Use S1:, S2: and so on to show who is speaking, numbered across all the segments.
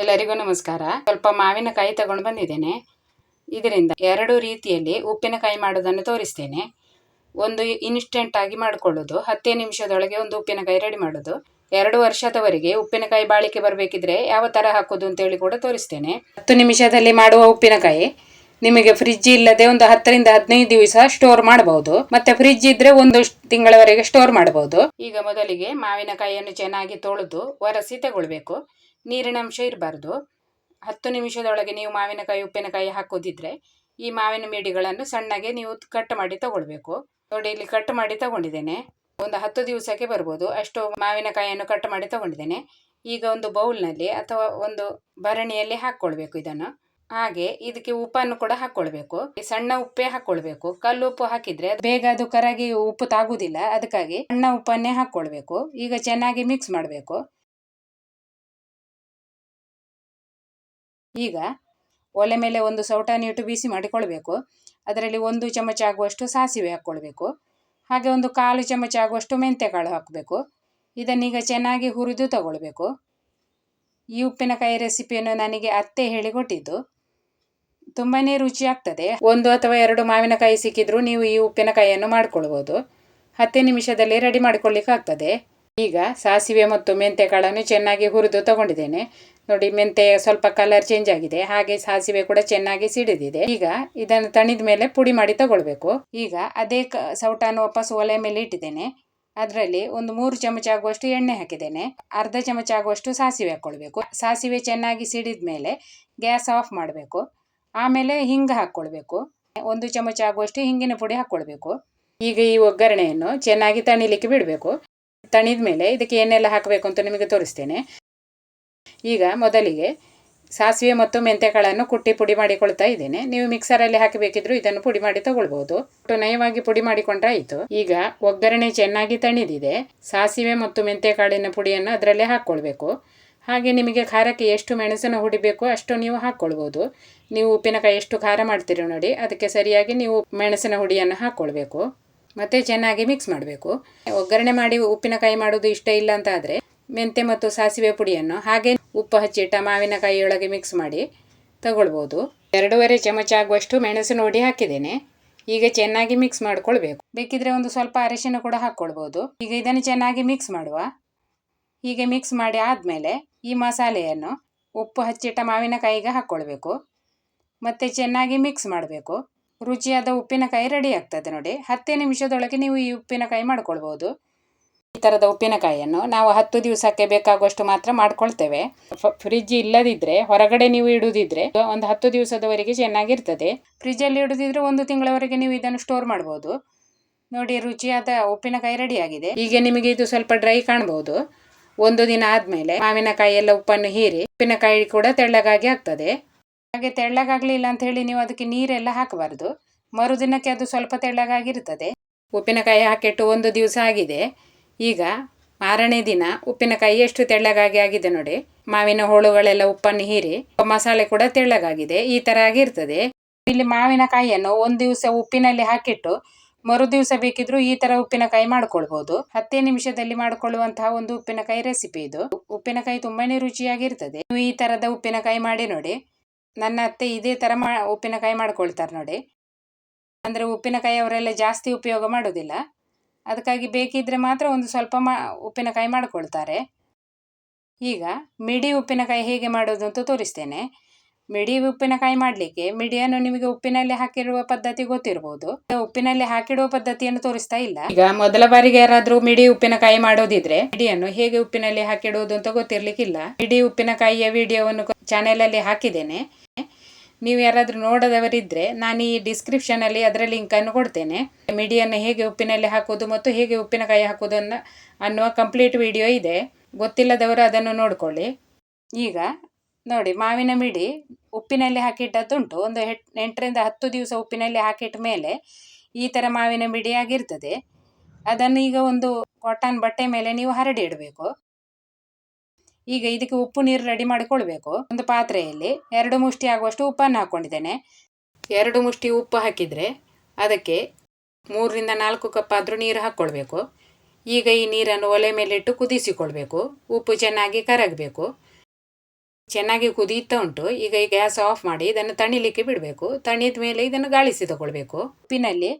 S1: ಎಲ್ಲರಿಗೂ ನಮಸ್ಕಾರ. ಸ್ವಲ್ಪ ಮಾವಿನಕಾಯಿ ತಗೊಂಡು ಬಂದಿದ್ದೇನೆ. ಇದರಿಂದ ಎರಡು ರೀತಿಯಲ್ಲಿ ಉಪ್ಪಿನಕಾಯಿ ಮಾಡೋದನ್ನು ತೋರಿಸ್ತೇನೆ. ಒಂದು ಇನ್ಸ್ಟೆಂಟ್ ಆಗಿ ಮಾಡಿಕೊಳ್ಳೋದು, 10 ನಿಮಿಷದೊಳಗೆ ಒಂದು ಉಪ್ಪಿನಕಾಯಿ ರೆಡಿ ಮಾಡೋದು. 2 ವರ್ಷದವರೆಗೆ ಉಪ್ಪಿನಕಾಯಿ ಬಾಳಿಕೆ ಬರಬೇಕಿದ್ರೆ ಯಾವ ಥರ ಹಾಕೋದು ಅಂತೇಳಿ ಕೂಡ ತೋರಿಸ್ತೇನೆ. 10 ನಿಮಿಷದಲ್ಲಿ ಮಾಡುವ ಉಪ್ಪಿನಕಾಯಿ ನಿಮಗೆ ಫ್ರಿಡ್ಜ್ ಇಲ್ಲದೆ ಒಂದು 10 ರಿಂದ 15 ದಿವಸ ಸ್ಟೋರ್ ಮಾಡಬಹುದು. ಮತ್ತೆ ಫ್ರಿಡ್ಜ್ ಇದ್ರೆ 1 ತಿಂಗಳವರೆಗೆ ಸ್ಟೋರ್ ಮಾಡಬಹುದು. ಈಗ ಮೊದಲಿಗೆ ಮಾವಿನಕಾಯಿಯನ್ನು ಚೆನ್ನಾಗಿ ತೊಳೆದು ಒರೆಸಿ ತಗೊಳ್ಬೇಕು. ನೀರಿನ ಅಂಶ ಇರಬಾರ್ದು. 10 ನಿಮಿಷದೊಳಗೆ ನೀವು ಮಾವಿನಕಾಯಿ ಉಪ್ಪಿನಕಾಯಿ ಹಾಕೋದಿದ್ರೆ ಈ ಮಾವಿನ ಮಿಡಿಗಳನ್ನು ಸಣ್ಣಗೆ ನೀವು ಕಟ್ ಮಾಡಿ ತಗೊಳ್ಬೇಕು. ನೋಡಿ, ಇಲ್ಲಿ ಕಟ್ ಮಾಡಿ ತಗೊಂಡಿದ್ದೇನೆ. ಒಂದು 10 ದಿವಸಕ್ಕೆ ಬರ್ಬೋದು ಅಷ್ಟು ಮಾವಿನಕಾಯಿಯನ್ನು ಕಟ್ ಮಾಡಿ ತಗೊಂಡಿದ್ದೇನೆ. ಈಗ ಒಂದು ಬೌಲ್ನಲ್ಲಿ ಅಥವಾ ಒಂದು ಭರಣಿಯಲ್ಲಿ ಹಾಕ್ಕೊಳ್ಬೇಕು ಇದನ್ನು. ಹಾಗೆ ಇದಕ್ಕೆ ಉಪ್ಪನ್ನು ಕೂಡ ಹಾಕ್ಕೊಳ್ಬೇಕು. ಸಣ್ಣ ಉಪ್ಪೇ ಹಾಕ್ಕೊಳ್ಬೇಕು. ಕಲ್ಲು ಉಪ್ಪು ಹಾಕಿದ್ರೆ ಬೇಗ ಅದು ಕರಗಿ ಉಪ್ಪು ತಾಗುದಿಲ್ಲ. ಅದಕ್ಕಾಗಿ ಸಣ್ಣ ಉಪ್ಪನ್ನೇ ಹಾಕ್ಕೊಳ್ಬೇಕು. ಈಗ ಚೆನ್ನಾಗಿ ಮಿಕ್ಸ್ ಮಾಡಬೇಕು. ಈಗ ಒಲೆ ಮೇಲೆ ಒಂದು ಸೌಟನ್ನು ಇಟ್ಟು ಬಿಸಿ ಮಾಡಿಕೊಳ್ಬೇಕು. ಅದರಲ್ಲಿ 1 ಚಮಚ ಆಗುವಷ್ಟು ಸಾಸಿವೆ ಹಾಕ್ಕೊಳ್ಬೇಕು. ಹಾಗೆ ಒಂದು 1/4 ಚಮಚ ಆಗುವಷ್ಟು ಮೆಂತ್ಯಕಾಳು ಹಾಕಬೇಕು. ಇದನ್ನೀಗ ಚೆನ್ನಾಗಿ ಹುರಿದು ತಗೊಳ್ಬೇಕು. ಈ ಉಪ್ಪಿನಕಾಯಿ ರೆಸಿಪಿಯನ್ನು ನನಗೆ ಅತ್ತೆ ಹೇಳಿಕೊಟ್ಟಿದ್ದು. ತುಂಬಾ ರುಚಿ ಆಗ್ತದೆ. 1 ಅಥವಾ 2 ಮಾವಿನಕಾಯಿ ಸಿಕ್ಕಿದ್ರೂ ನೀವು ಈ ಉಪ್ಪಿನಕಾಯಿಯನ್ನು ಮಾಡ್ಕೊಳ್ಬೋದು. 10 ನಿಮಿಷದಲ್ಲಿ ರೆಡಿ ಮಾಡಿಕೊಳ್ಳಿಕ್ಕೆ ಆಗ್ತದೆ. ಈಗ ಸಾಸಿವೆ ಮತ್ತು ಮೆಂತ್ಯಕಾಳನ್ನು ಚೆನ್ನಾಗಿ ಹುರಿದು ತಗೊಂಡಿದ್ದೇನೆ. ನೋಡಿ, ಮೆಂತ್ಯ ಸ್ವಲ್ಪ ಕಲರ್ ಚೇಂಜ್ ಆಗಿದೆ. ಹಾಗೆ ಸಾಸಿವೆ ಕೂಡ ಚೆನ್ನಾಗಿ ಸಿಡಿದಿದೆ. ಈಗ ಇದನ್ನು ತಣಿದ ಮೇಲೆ ಪುಡಿ ಮಾಡಿ ತಗೊಳ್ಬೇಕು. ಈಗ ಅದೇ ಸೌಟನ್ನು ವಾಪಸ್ ಒಲೆ ಮೇಲೆ ಇಟ್ಟಿದ್ದೇನೆ. ಅದರಲ್ಲಿ ಒಂದು 3 ಚಮಚ ಆಗುವಷ್ಟು ಎಣ್ಣೆ ಹಾಕಿದ್ದೇನೆ. ಅರ್ಧ ಚಮಚ ಆಗುವಷ್ಟು ಸಾಸಿವೆ ಹಾಕ್ಕೊಳ್ಬೇಕು. ಸಾಸಿವೆ ಚೆನ್ನಾಗಿ ಸಿಡಿದ ಮೇಲೆ ಗ್ಯಾಸ್ ಆಫ್ ಮಾಡಬೇಕು. ಆಮೇಲೆ ಹಿಂಗೆ ಹಾಕ್ಕೊಳ್ಬೇಕು. 1 ಚಮಚ ಆಗುವಷ್ಟು ಹಿಂಗಿನ ಪುಡಿ ಹಾಕ್ಕೊಳ್ಬೇಕು. ಈಗ ಈ ಒಗ್ಗರಣೆಯನ್ನು ಚೆನ್ನಾಗಿ ತಣಿಲಿಕ್ಕೆ ಬಿಡಬೇಕು. ತಣಿದ ಮೇಲೆ ಇದಕ್ಕೆ ಏನೆಲ್ಲ ಹಾಕಬೇಕು ಅಂತ ನಿಮಗೆ ತೋರಿಸ್ತೇನೆ. ಈಗ ಮೊದಲಿಗೆ ಸಾಸಿವೆ ಮತ್ತು ಮೆಂತ್ಯಕಾಳನ್ನು ಕುಟ್ಟಿ ಪುಡಿ ಮಾಡಿಕೊಳ್ತಾ ಇದ್ದೇನೆ. ನೀವು ಮಿಕ್ಸರಲ್ಲಿ ಹಾಕಬೇಕಿದ್ರು ಇದನ್ನು ಪುಡಿ ಮಾಡಿ ತಗೊಳ್ಬಹುದು. ನಯವಾಗಿ ಪುಡಿ ಮಾಡಿಕೊಂಡ್ರೆ ಆಯಿತು. ಈಗ ಒಗ್ಗರಣೆ ಚೆನ್ನಾಗಿ ತಣಿದಿದೆ. ಸಾಸಿವೆ ಮತ್ತು ಮೆಂತ್ಯಕಾಳಿನ ಪುಡಿಯನ್ನು ಅದರಲ್ಲೇ ಹಾಕ್ಕೊಳ್ಬೇಕು. ಹಾಗೆ ನಿಮಗೆ ಖಾರಕ್ಕೆ ಎಷ್ಟು ಮೆಣಸನ್ನು ಹುಡಿಬೇಕು ಅಷ್ಟು ನೀವು ಹಾಕ್ಕೊಳ್ಬೋದು. ನೀವು ಉಪ್ಪಿನಕಾಯಿ ಎಷ್ಟು ಖಾರ ಮಾಡ್ತೀರಿ ನೋಡಿ, ಅದಕ್ಕೆ ಸರಿಯಾಗಿ ನೀವು ಮೆಣಸಿನ ಹುಡಿಯನ್ನು ಹಾಕ್ಕೊಳ್ಬೇಕು. ಮತ್ತೆ ಚೆನ್ನಾಗಿ ಮಿಕ್ಸ್ ಮಾಡಬೇಕು. ಒಗ್ಗರಣೆ ಮಾಡಿ ಉಪ್ಪಿನಕಾಯಿ ಮಾಡೋದು ಇಷ್ಟ ಇಲ್ಲ ಅಂತ ಆದರೆ ಮೆಂತ್ಯ ಮತ್ತು ಸಾಸಿವೆ ಪುಡಿಯನ್ನು ಹಾಗೆ ಉಪ್ಪು ಹಚ್ಚಿಟ್ಟ ಮಾವಿನಕಾಯಿಯೊಳಗೆ ಮಿಕ್ಸ್ ಮಾಡಿ ತಗೊಳ್ಬೋದು. 2.5 ಚಮಚ ಆಗುವಷ್ಟು ಮೆಣಸಿನ ಹುಡಿ ಹಾಕಿದ್ದೇನೆ. ಈಗ ಚೆನ್ನಾಗಿ ಮಿಕ್ಸ್ ಮಾಡ್ಕೊಳ್ಬೇಕು. ಬೇಕಿದ್ರೆ ಒಂದು ಸ್ವಲ್ಪ ಅರಿಶಿನ ಕೂಡ ಹಾಕ್ಕೊಳ್ಬೋದು. ಈಗ ಇದನ್ನು ಚೆನ್ನಾಗಿ ಮಿಕ್ಸ್ ಮಾಡುವ. ಹೀಗೆ ಮಿಕ್ಸ್ ಮಾಡಿ ಆದಮೇಲೆ ಈ ಮಸಾಲೆಯನ್ನು ಉಪ್ಪು ಹಚ್ಚಿಟ್ಟ ಮಾವಿನಕಾಯಿಗೆ ಹಾಕ್ಕೊಳ್ಬೇಕು. ಮತ್ತೆ ಚೆನ್ನಾಗಿ ಮಿಕ್ಸ್ ಮಾಡಬೇಕು. ರುಚಿಯಾದ ಉಪ್ಪಿನಕಾಯಿ ರೆಡಿ ಆಗ್ತದೆ ನೋಡಿ. 10 ನಿಮಿಷದೊಳಗೆ ನೀವು ಈ ಉಪ್ಪಿನಕಾಯಿ ಮಾಡ್ಕೊಳ್ಬೋದು. ಈ ಥರದ ಉಪ್ಪಿನಕಾಯಿಯನ್ನು ನಾವು 10 ದಿವಸಕ್ಕೆ ಬೇಕಾಗುವಷ್ಟು ಮಾತ್ರ ಮಾಡ್ಕೊಳ್ತೇವೆ. ಫ್ರಿಡ್ಜ್ ಇಲ್ಲದಿದ್ದರೆ ಹೊರಗಡೆ ನೀವು ಇಡುವುದಿದ್ರೆ ಒಂದು 10 ದಿವಸದವರೆಗೆ ಚೆನ್ನಾಗಿರ್ತದೆ. ಫ್ರಿಡ್ಜಲ್ಲಿ ಇಡುದಿದ್ರೆ 1 ತಿಂಗಳವರೆಗೆ ನೀವು ಇದನ್ನು ಸ್ಟೋರ್ ಮಾಡ್ಬೋದು. ನೋಡಿ, ರುಚಿಯಾದ ಉಪ್ಪಿನಕಾಯಿ ರೆಡಿಯಾಗಿದೆ. ಈಗ ನಿಮಗೆ ಇದು ಸ್ವಲ್ಪ ಡ್ರೈ ಕಾಣ್ಬೋದು. 1 ದಿನ ಆದಮೇಲೆ ಮಾವಿನಕಾಯಿ ಎಲ್ಲ ಉಪ್ಪನ್ನು ಹೀರಿ ಉಪ್ಪಿನಕಾಯಿ ಕೂಡ ತೆಳ್ಳಗಾಗಿ ಆಗ್ತದೆ. ಹಾಗೆ ತೆಳ್ಳಗಾಗಲಿಲ್ಲ ಅಂತ ಹೇಳಿ ನೀವು ಅದಕ್ಕೆ ನೀರೆಲ್ಲ ಹಾಕಬಾರ್ದು. ಮರುದಿನಕ್ಕೆ ಅದು ಸ್ವಲ್ಪ ತೆಳ್ಳಗಾಗಿರ್ತದೆ. ಉಪ್ಪಿನಕಾಯಿ ಹಾಕಿಟ್ಟು 1 ದಿವಸ ಆಗಿದೆ. ಈಗ ಮಾರನೇ ದಿನ ಉಪ್ಪಿನಕಾಯಿ ಎಷ್ಟು ತೆಳ್ಳಗಾಗಿ ಆಗಿದೆ ನೋಡಿ. ಮಾವಿನ ಹೋಳುಗಳೆಲ್ಲ ಉಪ್ಪನ್ನು ಹೀರಿ ಮಸಾಲೆ ಕೂಡ ತೆಳ್ಳಗಾಗಿದೆ. ಈ ಥರ ಆಗಿರ್ತದೆ. ಇಲ್ಲಿ ಮಾವಿನಕಾಯಿಯನ್ನು 1 ದಿವಸ ಉಪ್ಪಿನಲ್ಲಿ ಹಾಕಿಟ್ಟು ಮರು ದಿವಸ ಬೇಕಿದ್ರೂ ಈ ಥರ ಉಪ್ಪಿನಕಾಯಿ ಮಾಡ್ಕೊಳ್ಬೋದು. 10 ನಿಮಿಷದಲ್ಲಿ ಮಾಡಿಕೊಳ್ಳುವಂತಹ ಒಂದು ಉಪ್ಪಿನಕಾಯಿ ರೆಸಿಪಿ ಇದು. ಉಪ್ಪಿನಕಾಯಿ ತುಂಬಾನೇ ರುಚಿಯಾಗಿರ್ತದೆ. ನೀವು ಈ ಥರದ ಉಪ್ಪಿನಕಾಯಿ ಮಾಡಿ ನೋಡಿ. ನನ್ನ ಅತ್ತೆ ಇದೇ ಥರ ಉಪ್ಪಿನಕಾಯಿ ಮಾಡ್ಕೊಳ್ತಾರೆ ನೋಡಿ. ಅಂದರೆ ಉಪ್ಪಿನಕಾಯಿ ಅವರೆಲ್ಲ ಜಾಸ್ತಿ ಉಪಯೋಗ ಮಾಡೋದಿಲ್ಲ. ಅದಕ್ಕಾಗಿ ಬೇಕಿದ್ರೆ ಮಾತ್ರ ಒಂದು ಸ್ವಲ್ಪ ಉಪ್ಪಿನಕಾಯಿ ಮಾಡ್ಕೊಳ್ತಾರೆ. ಈಗ ಮಿಡಿ ಉಪ್ಪಿನಕಾಯಿ ಹೇಗೆ ಮಾಡೋದು ಅಂತ ತೋರಿಸ್ತೇನೆ. ಮಿಡಿ ಉಪ್ಪಿನಕಾಯಿ ಮಾಡಲಿಕ್ಕೆ ಮಿಡಿಯನ್ನು ನಿಮಗೆ ಉಪ್ಪಿನಲ್ಲಿ ಹಾಕಿರುವ ಪದ್ಧತಿ ಗೊತ್ತಿರ್ಬೋದು. ಉಪ್ಪಿನಲ್ಲಿ ಹಾಕಿಡುವ ಪದ್ಧತಿಯನ್ನು ತೋರಿಸ್ತಾ ಇಲ್ಲ. ಈಗ ಮೊದಲ ಬಾರಿಗೆ ಯಾರಾದ್ರೂ ಮಿಡಿ ಉಪ್ಪಿನಕಾಯಿ ಮಾಡೋದಿದ್ರೆ ಮಿಡಿಯನ್ನು ಹೇಗೆ ಉಪ್ಪಿನಲ್ಲಿ ಹಾಕಿಡುವುದು ಅಂತ ಗೊತ್ತಿರ್ಲಿಕ್ಕಿಲ್ಲ. ಮಿಡಿ ಉಪ್ಪಿನಕಾಯಿಯ ವಿಡಿಯೋವನ್ನು ಚಾನೆಲಲ್ಲಿ ಹಾಕಿದ್ದೇನೆ. ನೀವು ಯಾರಾದರೂ ನೋಡದವರಿದ್ದರೆ ನಾನು ಈ ಡಿಸ್ಕ್ರಿಪ್ಷನಲ್ಲಿ ಅದರ ಲಿಂಕನ್ನು ಕೊಡ್ತೇನೆ. ಮಿಡಿಯನ್ನು ಹೇಗೆ ಉಪ್ಪಿನಲ್ಲಿ ಹಾಕೋದು ಮತ್ತು ಹೇಗೆ ಉಪ್ಪಿನಕಾಯಿ ಹಾಕೋದು ಅನ್ನುವ ಕಂಪ್ಲೀಟ್ ವಿಡಿಯೋ ಇದೆ. ಗೊತ್ತಿಲ್ಲದವರು ಅದನ್ನು ನೋಡ್ಕೊಳ್ಳಿ. ಈಗ ನೋಡಿ, ಮಾವಿನ ಮಿಡಿ ಉಪ್ಪಿನಲ್ಲಿ ಹಾಕಿಟ್ಟದ್ದುಂಟು. ಒಂದು 8 ರಿಂದ 10 ದಿವಸ ಉಪ್ಪಿನಲ್ಲಿ ಹಾಕಿಟ್ಟ ಮೇಲೆ ಈ ಥರ ಮಾವಿನ ಮಿಡಿ ಆಗಿರ್ತದೆ. ಅದನ್ನು ಈಗ ಒಂದು ಕಾಟನ್ ಬಟ್ಟೆ ಮೇಲೆ ನೀವು ಹರಡಿ ಇಡಬೇಕು. ಈಗ ಇದಕ್ಕೆ ಉಪ್ಪು ನೀರು ರೆಡಿ ಮಾಡಿಕೊಳ್ಬೇಕು. ಒಂದು ಪಾತ್ರೆಯಲ್ಲಿ 2 ಮುಷ್ಟಿ ಆಗುವಷ್ಟು ಉಪ್ಪನ್ನು ಹಾಕ್ಕೊಂಡಿದ್ದೇನೆ. 2 ಮುಷ್ಟಿ ಉಪ್ಪು ಹಾಕಿದರೆ ಅದಕ್ಕೆ 3 ರಿಂದ 4 ಕಪ್ ಆದರೂ ನೀರು ಹಾಕ್ಕೊಳ್ಬೇಕು. ಈಗ ಈ ನೀರನ್ನು ಒಲೆ ಮೇಲಿಟ್ಟು ಕುದಿಸಿಕೊಳ್ಬೇಕು. ಉಪ್ಪು ಚೆನ್ನಾಗಿ ಕರಗಬೇಕು. ಚೆನ್ನಾಗಿ ಕುದೀತಾ ಉಂಟು. ಈಗ ಈ ಗ್ಯಾಸ್ ಆಫ್ ಮಾಡಿ ಇದನ್ನು ತಣಿಲಿಕ್ಕೆ ಬಿಡಬೇಕು. ತಣಿದ ಮೇಲೆ ಇದನ್ನು ಗಾಳಿಸಿ ತಗೊಳ್ಬೇಕು. ಉಪ್ಪಿನಲ್ಲಿ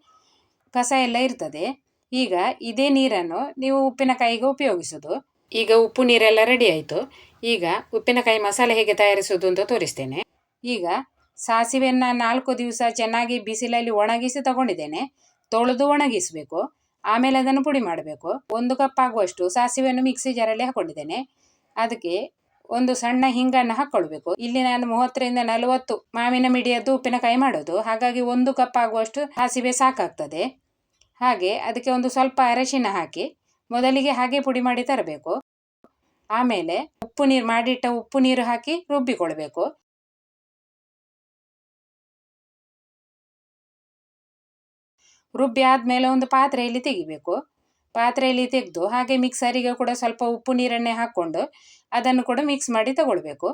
S1: ಕಸ ಎಲ್ಲ ಇರ್ತದೆ. ಈಗ ಇದೇ ನೀರನ್ನು ನೀವು ಉಪ್ಪಿನಕಾಯಿಗೆ ಉಪಯೋಗಿಸೋದು. ಈಗ ಉಪ್ಪು ನೀರೆಲ್ಲ ರೆಡಿ ಆಯಿತು. ಈಗ ಉಪ್ಪಿನಕಾಯಿ ಮಸಾಲೆ ಹೇಗೆ ತಯಾರಿಸೋದು ಅಂತ ತೋರಿಸ್ತೇನೆ. ಈಗ ಸಾಸಿವೆಯನ್ನು 4 ದಿವಸ ಚೆನ್ನಾಗಿ ಬಿಸಿಲಲ್ಲಿ ಒಣಗಿಸಿ ತಗೊಂಡಿದ್ದೇನೆ. ತೊಳೆದು ಒಣಗಿಸಬೇಕು. ಆಮೇಲೆ ಅದನ್ನು ಪುಡಿ ಮಾಡಬೇಕು. 1 ಕಪ್ ಆಗುವಷ್ಟು ಸಾಸಿವೆಯನ್ನು ಮಿಕ್ಸಿ ಜಾರಲ್ಲಿ ಹಾಕೊಂಡಿದ್ದೇನೆ. ಅದಕ್ಕೆ ಒಂದು ಸಣ್ಣ ಹಿಂಗನ್ನು ಹಾಕ್ಕೊಳ್ಬೇಕು. ಇಲ್ಲಿ ನಾನು 30ರಿಂದ 40 ಮಾವಿನ ಮಿಡಿಯದ್ದು ಉಪ್ಪಿನಕಾಯಿ ಮಾಡೋದು. ಹಾಗಾಗಿ 1 ಕಪ್ ಆಗುವಷ್ಟು ಸಾಸಿವೆ ಸಾಕಾಗ್ತದೆ. ಹಾಗೆ ಅದಕ್ಕೆ ಒಂದು ಸ್ವಲ್ಪ ಅರಶಿನ ಹಾಕಿ ಮೊದಲಿಗೆ ಹಾಗೆ ಪುಡಿ ಮಾಡಿ ತರಬೇಕು. ಆಮೇಲೆ ಮಾಡಿಟ್ಟ ಉಪ್ಪು ನೀರು ಹಾಕಿ ರುಬ್ಬಿಕೊಳ್ಬೇಕು. ರುಬ್ಬಿ ಆದಮೇಲೆ ಒಂದು ಪಾತ್ರೆಯಲ್ಲಿ ತೆಗಿಬೇಕು. ಪಾತ್ರೆಯಲ್ಲಿ ತೆಗೆದು ಹಾಗೆ ಮಿಕ್ಸರಿಗೆ ಕೂಡ ಸ್ವಲ್ಪ ಉಪ್ಪು ನೀರನ್ನೇ ಹಾಕ್ಕೊಂಡು ಅದನ್ನು ಕೂಡ ಮಿಕ್ಸ್ ಮಾಡಿ ತಗೊಳ್ಬೇಕು.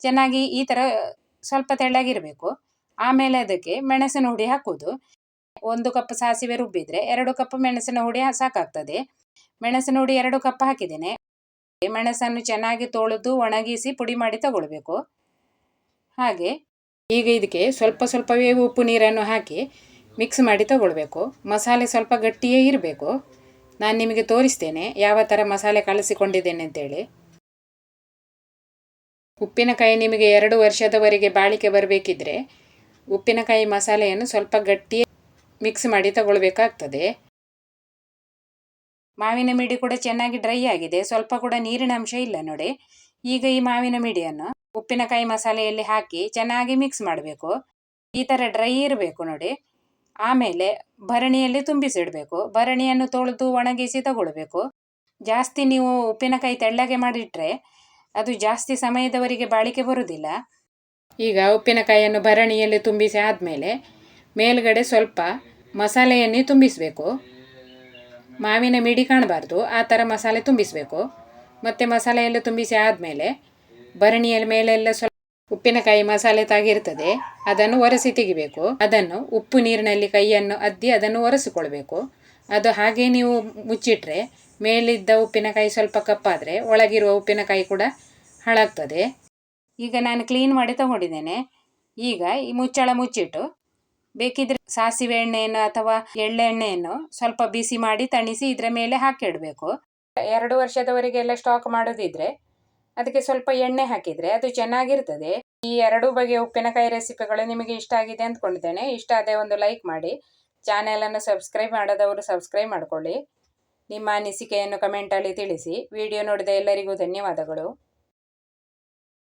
S1: ಚೆನ್ನಾಗಿ ಈ ಥರ ಸ್ವಲ್ಪ ತೆಳ್ಳಗಿರಬೇಕು. ಆಮೇಲೆ ಅದಕ್ಕೆ ಮೆಣಸಿನ ಹುಡಿ ಹಾಕೋದು. 1 ಕಪ್ ಸಾಸಿವೆ ರುಬ್ಬಿದರೆ 2 ಕಪ್ ಮೆಣಸಿನ ಹುಡಿ ಸಾಕಾಗ್ತದೆ. ಮೆಣಸಿನ ಹುಡಿ 2 ಕಪ್ ಹಾಕಿದ್ದೇನೆ. ಮೆಣಸನ್ನು ಚೆನ್ನಾಗಿ ತೊಳೆದು ಒಣಗಿಸಿ ಪುಡಿ ಮಾಡಿ ತಗೊಳ್ಬೇಕು. ಹಾಗೆ ಈಗ ಇದಕ್ಕೆ ಸ್ವಲ್ಪ ಸ್ವಲ್ಪವೇ ಉಪ್ಪು ನೀರನ್ನು ಹಾಕಿ ಮಿಕ್ಸ್ ಮಾಡಿ ತಗೊಳ್ಬೇಕು. ಮಸಾಲೆ ಸ್ವಲ್ಪ ಗಟ್ಟಿಯೇ ಇರಬೇಕು. ನಾನು ನಿಮಗೆ ತೋರಿಸ್ತೇನೆ ಯಾವ ಥರ ಮಸಾಲೆ ಕಲಸಿಕೊಂಡಿದ್ದೇನೆ ಅಂತೇಳಿ. ಉಪ್ಪಿನಕಾಯಿ ನಿಮಗೆ 2 ವರ್ಷದವರೆಗೆ ಬಾಳಿಕೆ ಬರಬೇಕಿದ್ರೆ ಉಪ್ಪಿನಕಾಯಿ ಮಸಾಲೆಯನ್ನು ಸ್ವಲ್ಪ ಗಟ್ಟಿಯೇ ಮಿಕ್ಸ್ ಮಾಡಿ ತಗೊಳ್ಬೇಕಾಗ್ತದೆ. ಮಾವಿನ ಮಿಡಿ ಕೂಡ ಚೆನ್ನಾಗಿ ಡ್ರೈ ಆಗಿದೆ. ಸ್ವಲ್ಪ ಕೂಡ ನೀರಿನ ಅಂಶ ಇಲ್ಲ ನೋಡಿ. ಈಗ ಈ ಮಾವಿನ ಮಿಡಿಯನ್ನು ಉಪ್ಪಿನಕಾಯಿ ಮಸಾಲೆಯಲ್ಲಿ ಹಾಕಿ ಚೆನ್ನಾಗಿ ಮಿಕ್ಸ್ ಮಾಡಬೇಕು. ಈ ಥರ ಡ್ರೈ ಇರಬೇಕು ನೋಡಿ. ಆಮೇಲೆ ಭರಣಿಯಲ್ಲಿ ತುಂಬಿಸಿಡಬೇಕು. ಭರಣಿಯನ್ನು ತೊಳೆದು ಒಣಗಿಸಿ ತಗೊಳ್ಬೇಕು. ಜಾಸ್ತಿ ನೀವು ಉಪ್ಪಿನಕಾಯಿ ತೆಳ್ಳಗೆ ಮಾಡಿಟ್ರೆ ಅದು ಜಾಸ್ತಿ ಸಮಯದವರೆಗೆ ಬಾಳಿಕೆ ಬರುವುದಿಲ್ಲ. ಈಗ ಉಪ್ಪಿನಕಾಯಿಯನ್ನು ಭರಣಿಯಲ್ಲಿ ತುಂಬಿಸಿ ಆದಮೇಲೆ ಮೇಲ್ಗಡೆ ಸ್ವಲ್ಪ ಮಸಾಲೆಯನ್ನೇ ತುಂಬಿಸಬೇಕು. ಮಾವಿನ ಮಿಡಿ ಕಾಣಬಾರ್ದು, ಆ ಥರ ಮಸಾಲೆ ತುಂಬಿಸಬೇಕು. ಮತ್ತು ಮಸಾಲೆಯೆಲ್ಲ ತುಂಬಿಸಿ ಆದಮೇಲೆ ಭರಣಿಯ ಮೇಲೆಲ್ಲ ಸ್ವಲ್ಪ ಉಪ್ಪಿನಕಾಯಿ ಮಸಾಲೆ ತಾಗಿರ್ತದೆ, ಅದನ್ನು ಒರೆಸಿ ತೆಗಿಬೇಕು. ಅದನ್ನು ಉಪ್ಪು ನೀರಿನಲ್ಲಿ ಕೈಯನ್ನು ಅದ್ದಿ ಅದನ್ನು ಒರೆಸಿಕೊಳ್ಬೇಕು. ಅದು ಹಾಗೆ ನೀವು ಮುಚ್ಚಿಟ್ರೆ ಮೇಲಿದ್ದ ಉಪ್ಪಿನಕಾಯಿ ಸ್ವಲ್ಪ ಕಪ್ಪಾದರೆ ಒಳಗಿರುವ ಉಪ್ಪಿನಕಾಯಿ ಕೂಡ ಹಾಳಾಗ್ತದೆ. ಈಗ ನಾನು ಕ್ಲೀನ್ ಮಾಡಿ ತಗೊಂಡಿದ್ದೇನೆ. ಈಗ ಈ ಮುಚ್ಚಳ ಮುಚ್ಚಿಟ್ಟು ಬೇಕಿದ್ರೆ ಸಾಸಿವೆ ಎಣ್ಣೆಯನ್ನು ಅಥವಾ ಎಳ್ಳೆಣ್ಣೆಯನ್ನು ಸ್ವಲ್ಪ ಬಿಸಿ ಮಾಡಿ ತಣಿಸಿ ಇದರ ಮೇಲೆ ಹಾಕಿಡಬೇಕು. 2 ವರ್ಷದವರೆಗೆಲ್ಲ ಸ್ಟಾಕ್ ಮಾಡೋದಿದ್ರೆ ಅದಕ್ಕೆ ಸ್ವಲ್ಪ ಎಣ್ಣೆ ಹಾಕಿದರೆ ಅದು ಚೆನ್ನಾಗಿರ್ತದೆ. ಈ 2 ಬಗೆಯ ಉಪ್ಪಿನಕಾಯಿ ರೆಸಿಪಿಗಳು ನಿಮಗೆ ಇಷ್ಟ ಆಗಿದೆ ಅಂದ್ಕೊಂಡಿದ್ದೇನೆ. ಇಷ್ಟ ಆದರೆ ಒಂದು ಲೈಕ್ ಮಾಡಿ. ಚಾನೆಲನ್ನು ಸಬ್ಸ್ಕ್ರೈಬ್ ಮಾಡದವರು ಸಬ್ಸ್ಕ್ರೈಬ್ ಮಾಡಿಕೊಳ್ಳಿ. ನಿಮ್ಮ ಅನಿಸಿಕೆಯನ್ನು ಕಮೆಂಟಲ್ಲಿ ತಿಳಿಸಿ. ವಿಡಿಯೋ ನೋಡಿದ ಎಲ್ಲರಿಗೂ ಧನ್ಯವಾದಗಳು.